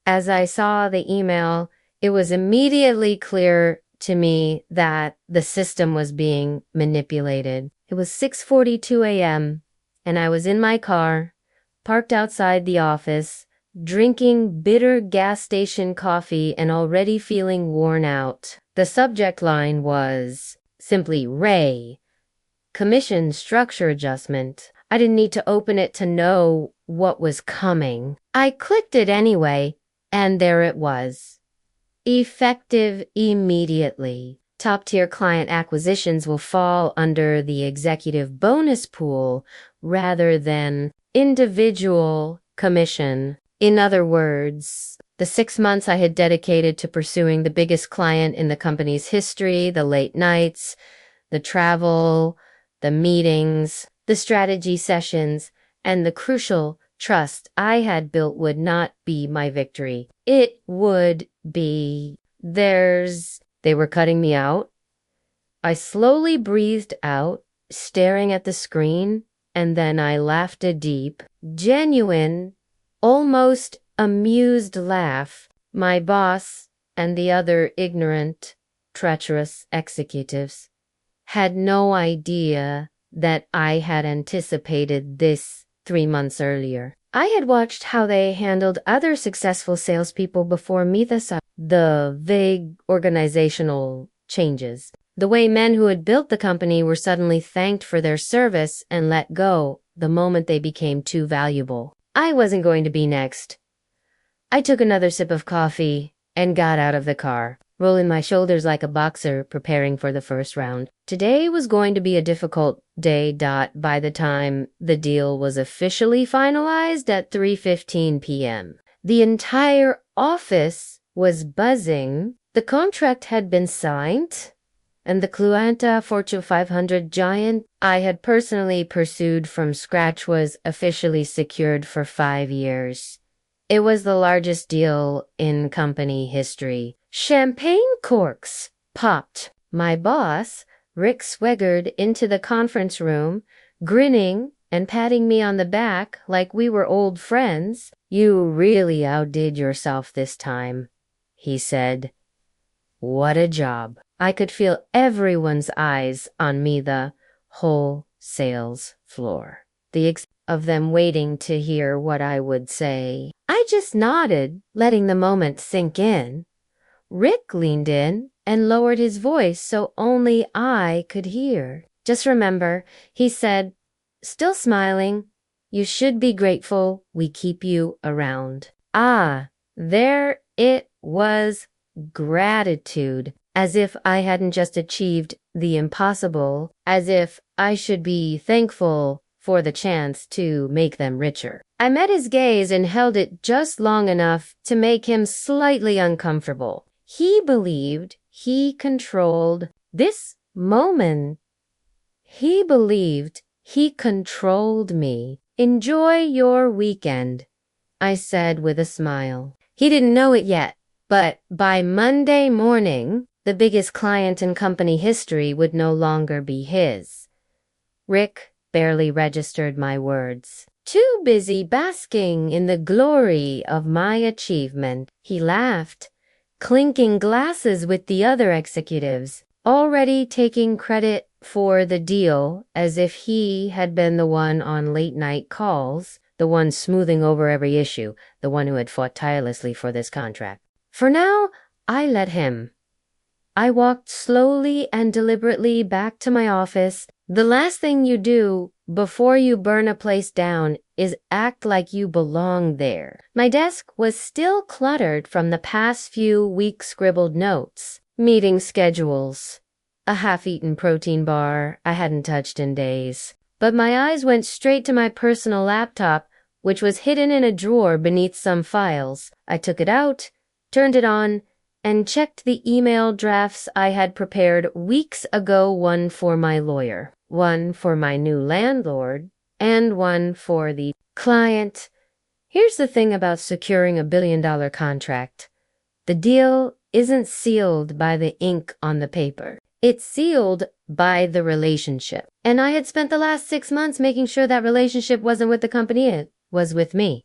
As I saw the email, it was immediately clear to me that the system was being manipulated. It was 6:42 a.m., and I was in my car, parked outside the office, drinking bitter gas station coffee and already feeling worn out. The subject line was simply Ray, commission structure adjustment. I didn't need to open it to know what was coming. I clicked it anyway, and there it was. Effective immediately. Top-tier client acquisitions will fall under the executive bonus pool rather than individual commission. In other words, the 6 months I had dedicated to pursuing the biggest client in the company's history, the late nights, the travel, the meetings, the strategy sessions, and the crucial trust I had built would not be my victory. It would be theirs. They were cutting me out. I slowly breathed out, staring at the screen, and then I laughed a deep, genuine, almost amused laugh. My boss and the other ignorant, treacherous executives had no idea that I had anticipated this 3 months earlier. I had watched how they handled other successful salespeople before me, the vague organizational changes, the way men who had built the company were suddenly thanked for their service and let go the moment they became too valuable. I wasn't going to be next. I took another sip of coffee and got out of the car, rolling my shoulders like a boxer preparing for the first round. Today was going to be a difficult day. By the time the deal was officially finalized at 3:15 p.m., the entire office was buzzing. The contract had been signed, and the client, Fortune 500 giant I had personally pursued from scratch, was officially secured for 5 years. It was the largest deal in company history. Champagne corks popped. My boss, Rick, swaggered into the conference room, grinning and patting me on the back like we were old friends. "You really outdid yourself this time," he said. "What a job." I could feel everyone's eyes on me, the whole sales floor. Of them waiting to hear what I would say. I just nodded, letting the moment sink in. Rick leaned in and lowered his voice so only I could hear. "Just remember," he said, still smiling, "you should be grateful we keep you around." Ah, there it was, gratitude. As if I hadn't just achieved the impossible, as if I should be thankful for the chance to make them richer. I met his gaze and held it just long enough to make him slightly uncomfortable. He believed he controlled this moment. He believed he controlled me. "Enjoy your weekend," I said with a smile. He didn't know it yet, but by Monday morning, the biggest client in company history would no longer be his. Rick barely registered my words. Too busy basking in the glory of my achievement. He laughed, clinking glasses with the other executives, already taking credit for the deal as if he had been the one on late-night calls, the one smoothing over every issue, the one who had fought tirelessly for this contract. For now, I let him. I walked slowly and deliberately back to my office. The last thing you do before you burn a place down is act like you belong there. My desk was still cluttered from the past few weeks' scribbled notes, meeting schedules, a half-eaten protein bar I hadn't touched in days. But my eyes went straight to my personal laptop, which was hidden in a drawer beneath some files. I took it out, turned it on, and checked the email drafts I had prepared weeks ago, one for my lawyer, one for my new landlord, and one for the client. Here's the thing about securing a billion-dollar contract. The deal isn't sealed by the ink on the paper. It's sealed by the relationship. And I had spent the last 6 months making sure that relationship wasn't with the company, it was with me.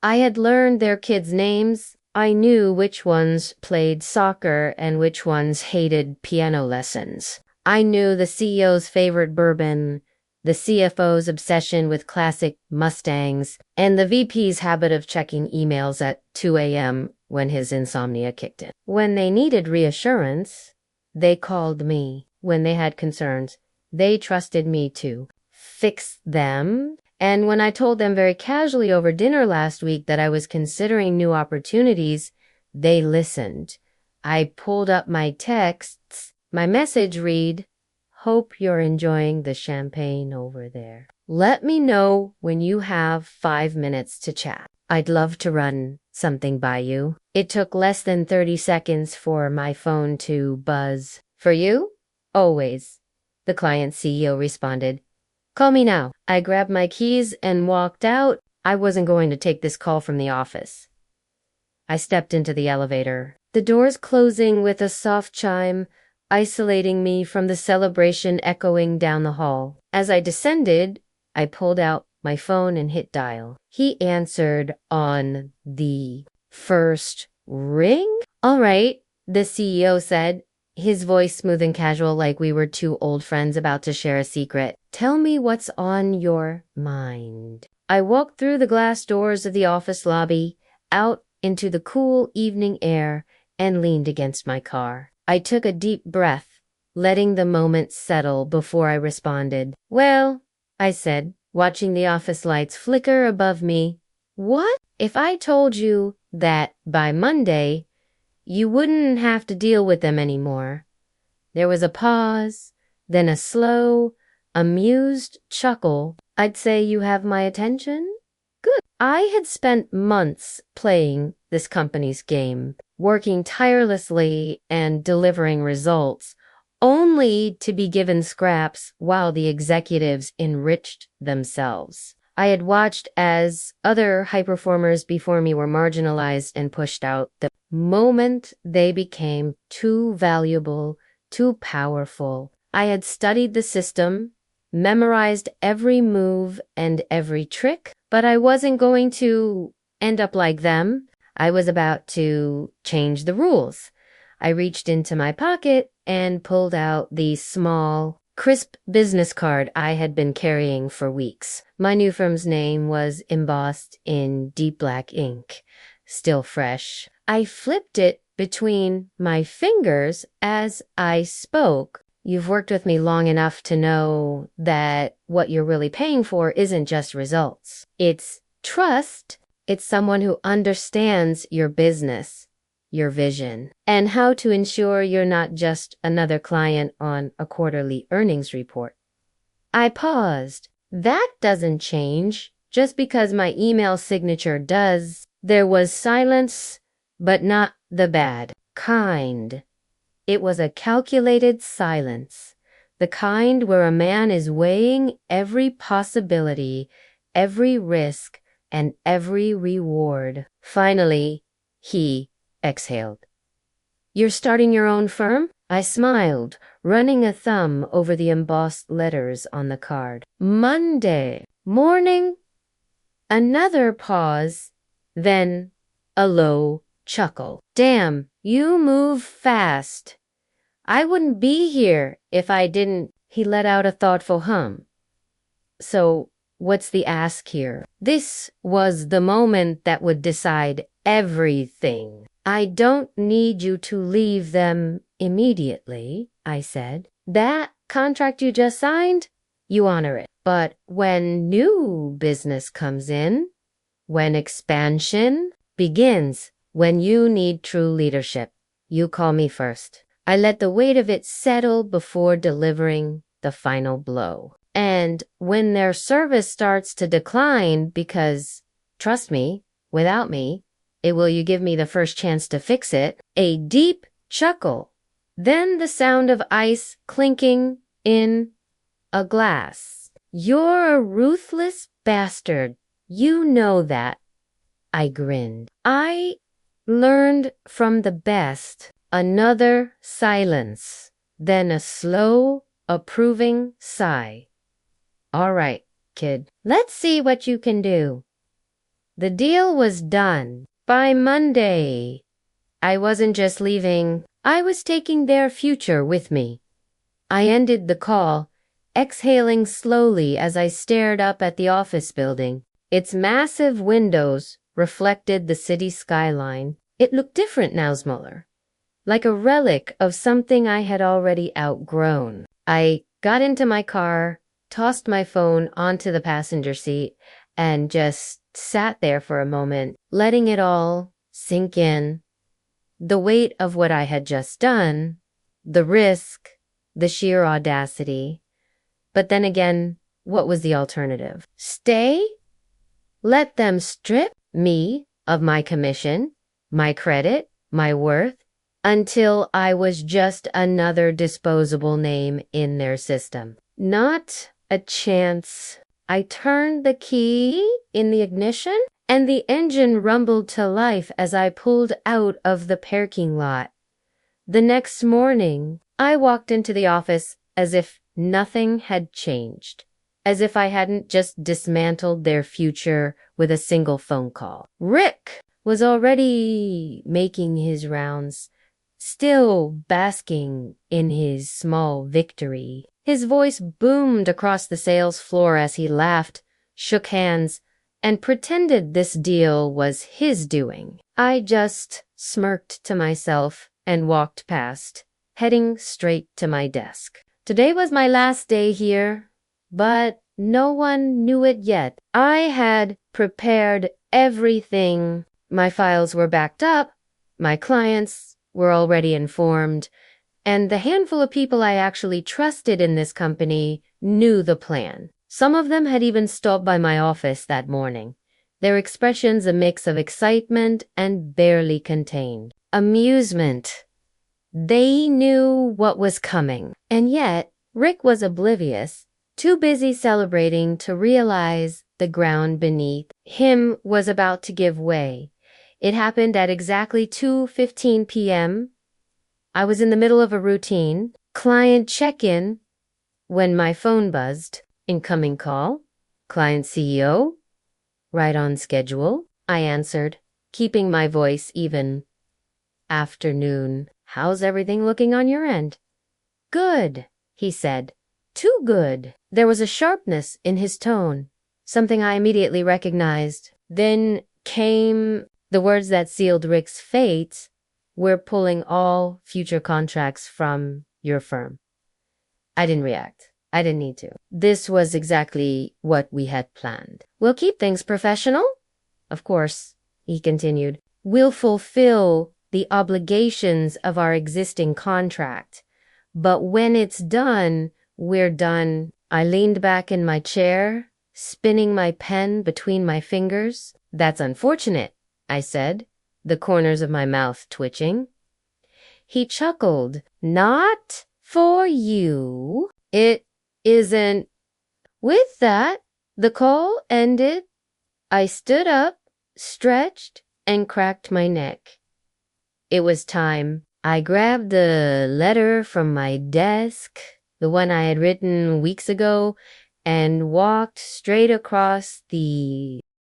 I had learned their kids' names, I knew which ones played soccer and which ones hated piano lessons. I knew the CEO's favorite bourbon, the CFO's obsession with classic Mustangs, and the VP's habit of checking emails at 2 a.m. when his insomnia kicked in. When they needed reassurance, they called me. When they had concerns, they trusted me to fix them. And when I told them very casually over dinner last week that I was considering new opportunities, they listened. I pulled up my texts. My message read, "Hope you're enjoying the champagne over there. Let me know when you have 5 minutes to chat. I'd love to run something by you." It took less than 30 seconds for my phone to buzz. "For you? Always," the client's CEO responded. "Call me now." I grabbed my keys and walked out. I wasn't going to take this call from the office. I stepped into the elevator, the doors closing with a soft chime, isolating me from the celebration echoing down the hall. As I descended, I pulled out my phone and hit dial. He answered on the first ring. "All right," the CEO said, his voice smooth and casual like we were two old friends about to share a secret. "Tell me what's on your mind." I walked through the glass doors of the office lobby, out into the cool evening air, and leaned against my car. I took a deep breath, letting the moment settle before I responded. "Well," I said, watching the office lights flicker above me, "what if I told you that by Monday, you wouldn't have to deal with them anymore?" There was a pause, then a slow, amused chuckle. "I'd say you have my attention?" Good. I had spent months playing this company's game, working tirelessly and delivering results, only to be given scraps while the executives enriched themselves. I had watched as other high performers before me were marginalized and pushed out the moment they became too valuable, too powerful. I had studied the system, memorized every move and every trick, but I wasn't going to end up like them. I was about to change the rules. I reached into my pocket and pulled out the small, crisp business card I had been carrying for weeks. My new firm's name was embossed in deep black ink, still fresh. I flipped it between my fingers as I spoke. "You've worked with me long enough to know that what you're really paying for isn't just results. It's trust. It's someone who understands your business, your vision, and how to ensure you're not just another client on a quarterly earnings report." I paused. That doesn't change just because my email signature does. There was silence, but not the bad kind. It was a calculated silence, the kind where a man is weighing every possibility, every risk, and every reward. Finally, he exhaled. "You're starting your own firm?" I smiled, running a thumb over the embossed letters on the card. "Monday morning." Another pause, then a low chuckle. "Damn, you move fast. I wouldn't be here if I didn't." He let out a thoughtful hum. "So, what's the ask here?" This was the moment that would decide everything. "I don't need you to leave them immediately," I said. "That contract you just signed, you honor it. But when new business comes in, when expansion begins, when you need true leadership, you call me first." I let the weight of it settle before delivering the final blow. "And when their service starts to decline because, trust me, without me, will you give me the first chance to fix it?" A deep chuckle, then the sound of ice clinking in a glass. "You're a ruthless bastard. You know that." I grinned. "I learned from the best." Another silence, then a slow, approving sigh. "All right, kid. Let's see what you can do." The deal was done. By Monday, I wasn't just leaving, I was taking their future with me. I ended the call, exhaling slowly as I stared up at the office building. Its massive windows reflected the city skyline. It looked different now, smaller, like a relic of something I had already outgrown. I got into my car, tossed my phone onto the passenger seat, and just sat there for a moment, letting it all sink in. The weight of what I had just done, the risk, the sheer audacity. But then again, what was the alternative? Stay? Let them strip me of my commission, my credit, my worth, until I was just another disposable name in their system. Not a chance. I turned the key in the ignition, and the engine rumbled to life as I pulled out of the parking lot. The next morning, I walked into the office as if nothing had changed, as if I hadn't just dismantled their future with a single phone call. Rick was already making his rounds, still basking in his small victory. His voice boomed across the sales floor as he laughed, shook hands, and pretended this deal was his doing. I just smirked to myself and walked past, heading straight to my desk. Today was my last day here, but no one knew it yet. I had prepared everything. My files were backed up, my clients were already informed, and the handful of people I actually trusted in this company knew the plan. Some of them had even stopped by my office that morning, their expressions a mix of excitement and barely contained amusement. They knew what was coming, and yet Rick was oblivious, too busy celebrating to realize the ground beneath him was about to give way. It happened at exactly 2:15 p.m. I was in the middle of a routine client check-in when my phone buzzed. Incoming call, client CEO, right on schedule, I answered, keeping my voice even. Afternoon, how's everything looking on your end? Good, he said. Too good. There was a sharpness in his tone, something I immediately recognized. Then came the words that sealed Rick's fate. We're pulling all future contracts from your firm. I didn't react. I didn't need to. This was exactly what we had planned. We'll keep things professional. Of course, he continued. We'll fulfill the obligations of our existing contract. But when it's done, we're done. I leaned back in my chair, spinning my pen between my fingers. That's unfortunate, I said, the corners of my mouth twitching. He chuckled. Not for you. It isn't. With that, the call ended. I stood up, stretched, and cracked my neck. It was time. I grabbed the letter from my desk, the one I had written weeks ago, and walked straight across the